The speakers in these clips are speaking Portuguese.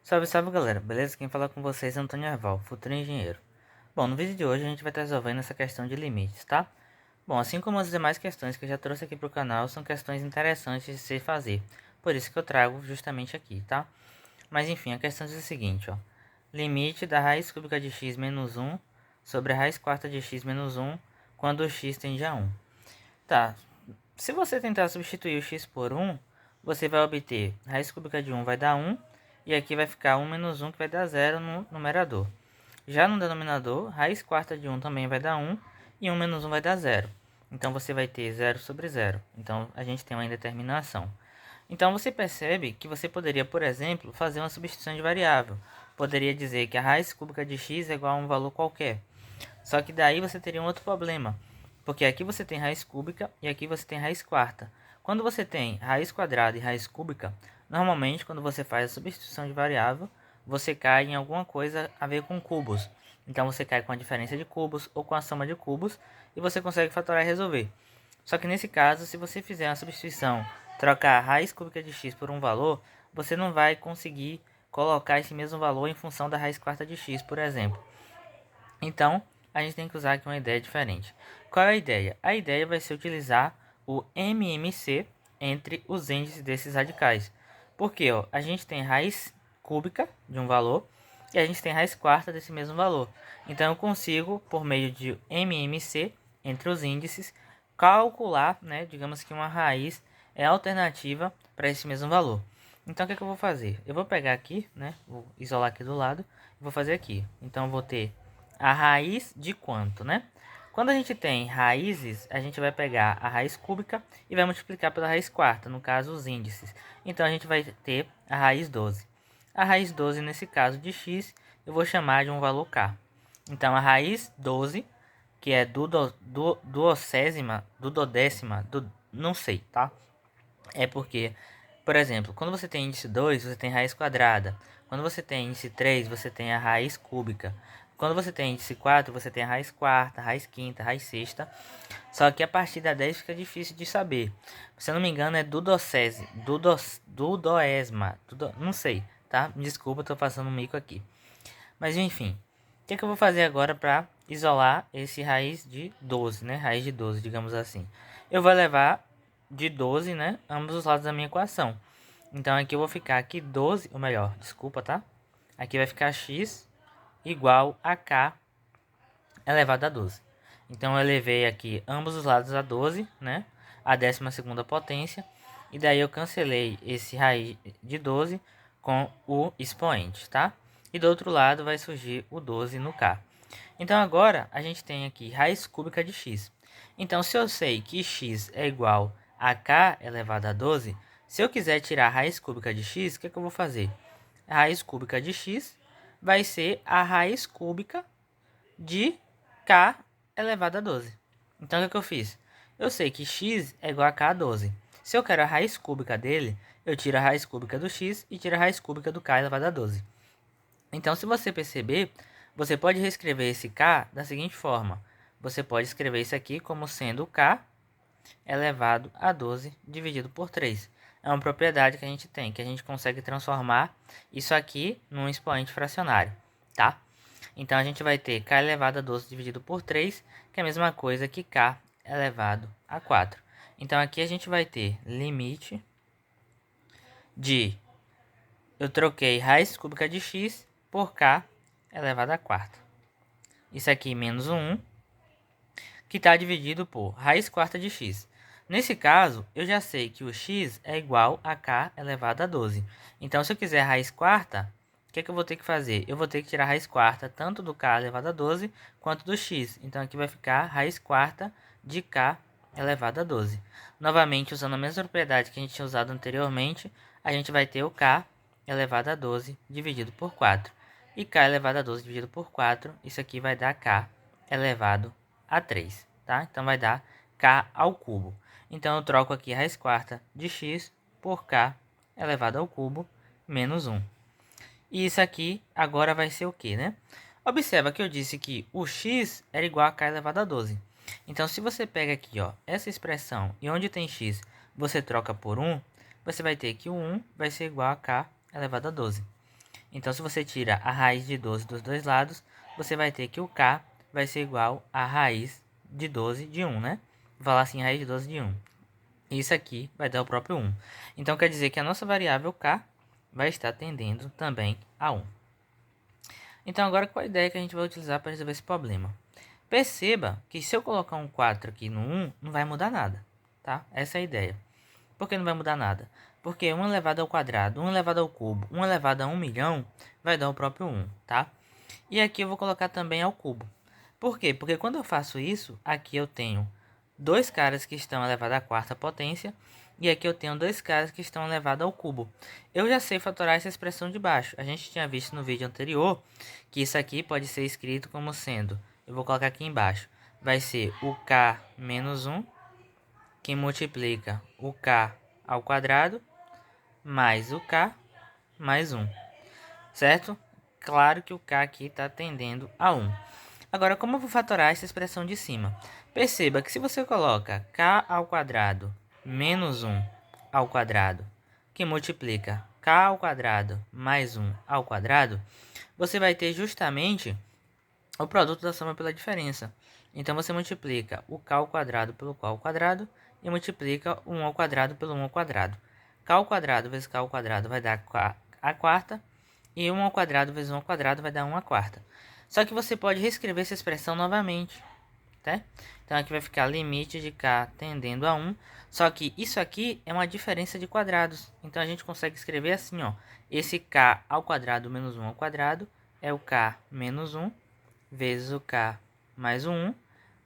Salve, salve galera, beleza? Quem fala com vocês é Antônio Erval, futuro engenheiro. Bom, no vídeo de hoje a gente vai estar resolvendo essa questão de limites, tá? Bom, assim como as demais questões que eu já trouxe aqui para o canal, são questões interessantes de se fazer. Por isso que eu trago justamente aqui, tá? Mas enfim, a questão diz o seguinte, ó. Limite da raiz cúbica de x menos 1 sobre a raiz quarta de x menos 1 quando o x tende a 1. Tá, se você tentar substituir o x por 1, você vai obter raiz cúbica de 1 vai dar 1, e aqui vai ficar 1 menos 1 que vai dar 0 no numerador. Já no denominador, raiz quarta de 1 também vai dar 1, e 1 menos 1 vai dar 0. Então você vai ter 0 sobre 0. Então a gente tem uma indeterminação. Então você percebe que você poderia, por exemplo, fazer uma substituição de variável. Poderia dizer que a raiz cúbica de x é igual a um valor qualquer. Só que daí você teria um outro problema, porque aqui você tem raiz cúbica e aqui você tem raiz quarta. Quando você tem raiz quadrada e raiz cúbica, normalmente quando você faz a substituição de variável, você cai em alguma coisa a ver com cubos. Então você cai com a diferença de cubos ou com a soma de cubos e você consegue fatorar e resolver. Só que nesse caso, se você fizer uma substituição, trocar a raiz cúbica de x por um valor, você não vai conseguir colocar esse mesmo valor em função da raiz quarta de x, por exemplo. Então, a gente tem que usar aqui uma ideia diferente. Qual é a ideia? A ideia vai ser utilizar o MMC entre os índices desses radicais. Porque ó, a gente tem raiz cúbica de um valor e a gente tem raiz quarta desse mesmo valor. Então, eu consigo, por meio de MMC entre os índices, calcular, né, digamos que uma raiz é alternativa para esse mesmo valor. Então, o que é que eu vou fazer? Eu vou pegar aqui, né, vou isolar aqui do lado e vou fazer aqui. Então, eu vou ter a raiz de quanto, né? Quando a gente tem raízes, a gente vai pegar a raiz cúbica e vai multiplicar pela raiz quarta, no caso os índices. Então a gente vai ter a raiz 12. A raiz 12 nesse caso de x, eu vou chamar de um valor k. Então a raiz 12, que é duodécima, não sei, tá? É porque, por exemplo, quando você tem índice 2, você tem raiz quadrada. Quando você tem índice 3, você tem a raiz cúbica. Quando você tem índice 4, você tem a raiz quarta, raiz quinta, raiz sexta. Só que a partir da 10 fica difícil de saber. Se eu não me engano é dudoesma, não sei, tá? Me desculpa, eu tô passando um mico aqui. Mas enfim, o que é que eu vou fazer agora para isolar esse raiz de 12, né? Raiz de 12, digamos assim. Eu vou levar de 12, né? Ambos os lados da minha equação. Então aqui eu vou ficar aqui 12, ou melhor, desculpa, tá? Aqui vai ficar x igual a k elevado a 12. Então eu elevei aqui ambos os lados a 12, né? A 12ª potência. E daí eu cancelei esse raiz de 12 com o expoente, tá? E do outro lado vai surgir o 12 no k. Então agora a gente tem aqui raiz cúbica de x. Então se eu sei que x é igual a k elevado a 12, se eu quiser tirar a raiz cúbica de x, o que é que eu vou fazer? A raiz cúbica de x vai ser a raiz cúbica de k elevado a 12. Então, o que eu fiz? Eu sei que x é igual a k a 12. Se eu quero a raiz cúbica dele, eu tiro a raiz cúbica do x e tiro a raiz cúbica do k elevado a 12. Então, se você perceber, você pode reescrever esse k da seguinte forma. Você pode escrever isso aqui como sendo k elevado a 12 dividido por 3. É uma propriedade que a gente tem, que a gente consegue transformar isso aqui num expoente fracionário, tá? Então, a gente vai ter k elevado a 12 dividido por 3, que é a mesma coisa que k elevado a 4. Então, aqui a gente vai ter limite de... Eu troquei raiz cúbica de x por k elevado a 4. Isso aqui menos o 1, que está dividido por raiz quarta de x. Nesse caso, eu já sei que o x é igual a k elevado a 12. Então, se eu quiser raiz quarta, o que é que eu vou ter que fazer? Eu vou ter que tirar a raiz quarta tanto do k elevado a 12 quanto do x. Então, aqui vai ficar raiz quarta de k elevado a 12. Novamente, usando a mesma propriedade que a gente tinha usado anteriormente, a gente vai ter o k elevado a 12 dividido por 4. E k elevado a 12 dividido por 4, isso aqui vai dar k elevado a 3, tá? Então, vai dar k ao cubo. Então, eu troco aqui a raiz quarta de x por k elevado ao cubo menos 1. E isso aqui agora vai ser o quê, né? Observa que eu disse que o x era igual a k elevado a 12. Então, se você pega aqui, ó, essa expressão e onde tem x você troca por 1, você vai ter que o 1 vai ser igual a k elevado a 12. Então, se você tira a raiz de 12 dos dois lados, você vai ter que o k vai ser igual a raiz de 12 de 1, né? Vou falar assim, raiz de 12 de 1. Isso aqui vai dar o próprio 1. Então, quer dizer que a nossa variável k vai estar tendendo também a 1. Então, agora qual a ideia que a gente vai utilizar para resolver esse problema? Perceba que se eu colocar um 4 aqui no 1, não vai mudar nada, tá? Essa é a ideia. Por que não vai mudar nada? Porque 1 elevado ao quadrado, 1 elevado ao cubo, 1 elevado a 1 milhão vai dar o próprio 1, tá? E aqui eu vou colocar também ao cubo. Por quê? Porque quando eu faço isso, aqui eu tenho dois caras que estão elevados à quarta potência e aqui eu tenho dois caras que estão elevados ao cubo. Eu já sei fatorar essa expressão de baixo. A gente tinha visto no vídeo anterior que isso aqui pode ser escrito como sendo, eu vou colocar aqui embaixo, vai ser o k menos 1 que multiplica o k ao quadrado mais o k mais 1, certo? Claro que o k aqui está tendendo a 1. Agora, como eu vou fatorar essa expressão de cima? Perceba que se você coloca k ao quadrado menos 1 ao quadrado, que multiplica k ao quadrado mais 1 ao quadrado, você vai ter justamente o produto da soma pela diferença. Então, você multiplica o k ao quadrado pelo k ao quadrado e multiplica o 1 ao quadrado pelo 1 ao quadrado. K ao quadrado vezes k ao quadrado vai dar k à quarta e 1 ao quadrado vezes 1 ao quadrado vai dar 1 à quarta. Só que você pode reescrever essa expressão novamente, tá? Então, aqui vai ficar limite de k tendendo a 1. Só que isso aqui é uma diferença de quadrados. Então, a gente consegue escrever assim, ó. Esse k ao quadrado menos 1 ao quadrado é o k menos 1 vezes o k mais o 1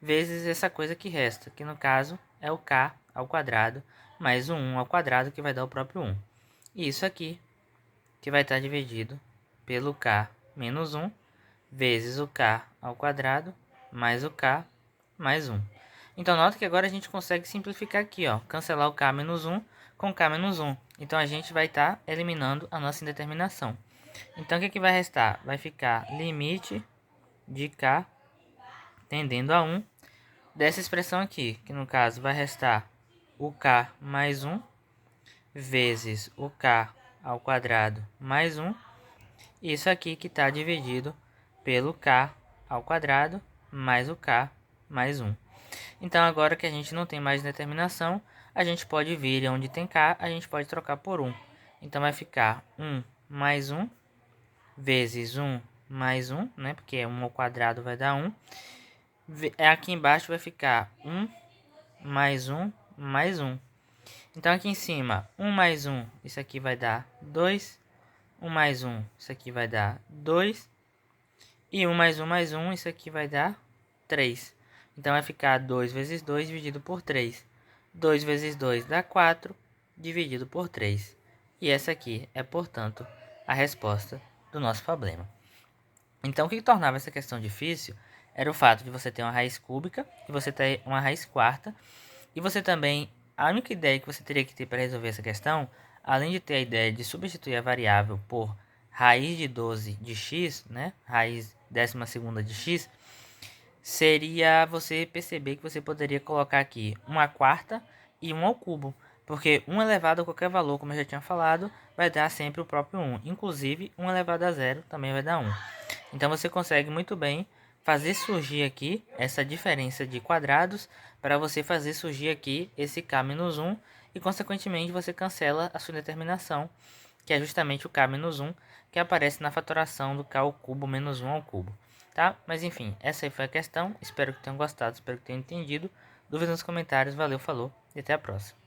vezes essa coisa que resta, que no caso é o k ao quadrado mais o 1 ao quadrado, que vai dar o próprio 1. E isso aqui, que vai estar dividido pelo k menos 1 vezes o k ao quadrado mais o k mais 1. Então, nota que agora a gente consegue simplificar aqui, ó, cancelar o k menos 1 com k menos 1. Então, a gente vai estar eliminando a nossa indeterminação. Então, o que vai restar? Vai ficar limite de k tendendo a 1 dessa expressão aqui, que no caso vai restar o k mais 1 vezes o k ao quadrado mais 1. Isso aqui que está dividido pelo k ao quadrado mais o k mais 1. Então, agora que a gente não tem mais determinação, a gente pode vir onde tem k, a gente pode trocar por 1. Então, vai ficar 1 mais 1 vezes 1 mais 1, né? Porque 1 ao quadrado vai dar 1. Aqui embaixo vai ficar 1 mais 1 mais 1. Então, aqui em cima, 1 mais 1, isso aqui vai dar 2. 1 mais 1, isso aqui vai dar 2. E 1 mais 1 mais 1, isso aqui vai dar 3. Então, vai ficar 2 vezes 2 dividido por 3. 2 vezes 2 dá 4, dividido por 3. E essa aqui é, portanto, a resposta do nosso problema. Então, o que tornava essa questão difícil era o fato de você ter uma raiz cúbica e você ter uma raiz quarta. E você também, a única ideia que você teria que ter para resolver essa questão, além de ter a ideia de substituir a variável por raiz de 12 de x, né, raiz 12ª de x, seria você perceber que você poderia colocar aqui 1/4 e 1 ao cubo. Porque 1 elevado a qualquer valor, como eu já tinha falado, vai dar sempre o próprio 1. Inclusive, 1 elevado a 0 também vai dar 1. Então, você consegue muito bem fazer surgir aqui essa diferença de quadrados para você fazer surgir aqui esse k menos 1 e, consequentemente, você cancela a sua determinação, que é justamente o k menos 1, que aparece na fatoração do k ao cubo menos 1 ao cubo. Tá? Mas, enfim, essa aí foi a questão. Espero que tenham gostado, espero que tenham entendido. Dúvidas nos comentários. Valeu, falou e até a próxima.